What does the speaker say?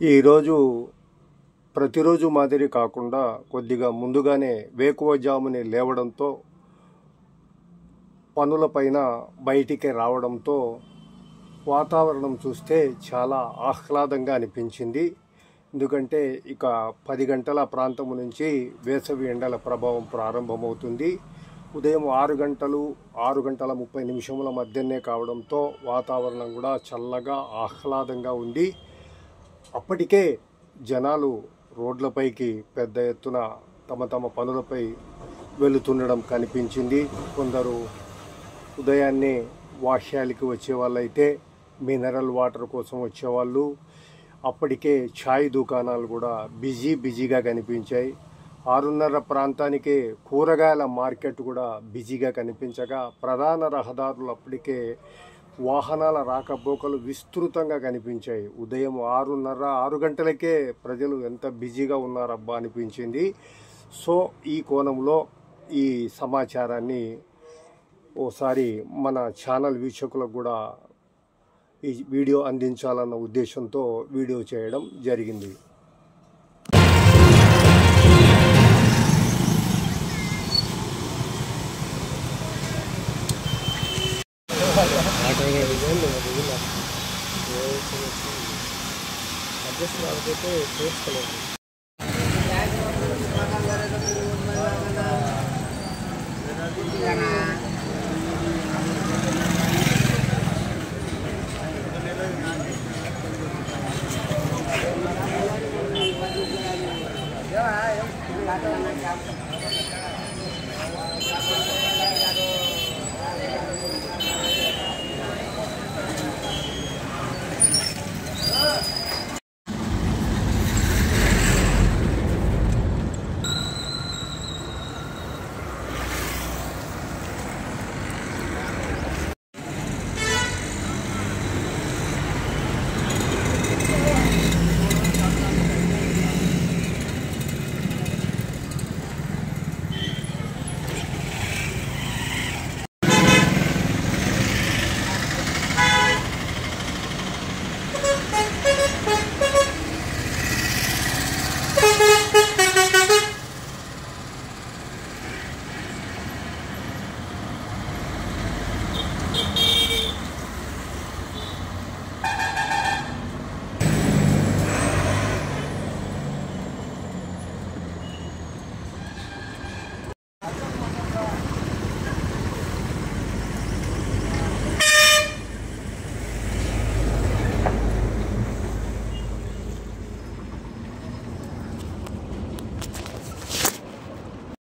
ఈరోజు ప్రతిరోజు మాదిరి కాకుండా కొద్దిగా ముందుగానే వేకువజామునే లేవడంతో పనులపైన బయటికి రావడంతో వాతావరణం చూస్తే చాలా ఆహ్లాదంగా అనిపించింది. ఎందుకంటే ఇక 10 గంటల ప్రాంతం నుంచి వేసవి ఎండల ప్రభావం ప్రారంభమవుతుంది. ఉదయం 6 గంటల 30 నిమిషముల మధ్యనే కావడంతో వాతావరణం కూడా చల్లగా ఆహ్లాదంగా ఉంది. అప్పటికే జనాలు రోడ్లపైకి పెద్ద ఎత్తున తమ తమ పనులపై వెళుతుండడం కనిపించింది. కొందరు ఉదయాన్నే వాష్యాలకి వచ్చే వాళ్ళైతే మినరల్ వాటర్ కోసం వచ్చేవాళ్ళు. అప్పటికే ఛాయ్ దుకాణాలు కూడా బిజీగా కనిపించాయి. 6:30 ప్రాంతానికే కూరగాయల మార్కెట్ కూడా బిజీగా కనిపించగా ప్రధాన రహదారులు అప్పటికే వాహనాల రాకపోకలు విస్తృతంగా కనిపించాయి. ఉదయం 6 గంటలకే ప్రజలు ఎంత బిజీగా ఉన్నారబ్బా అనిపించింది. సో ఈ కోణంలో ఈ సమాచారాన్ని ఓసారి మన ఛానల్ వీక్షకులకు కూడా ఈ వీడియో అందించాలన్న ఉద్దేశంతో వీడియో చేయడం జరిగింది. అడ్జస్ట్ కాకపోతే చేసుకోలేదు.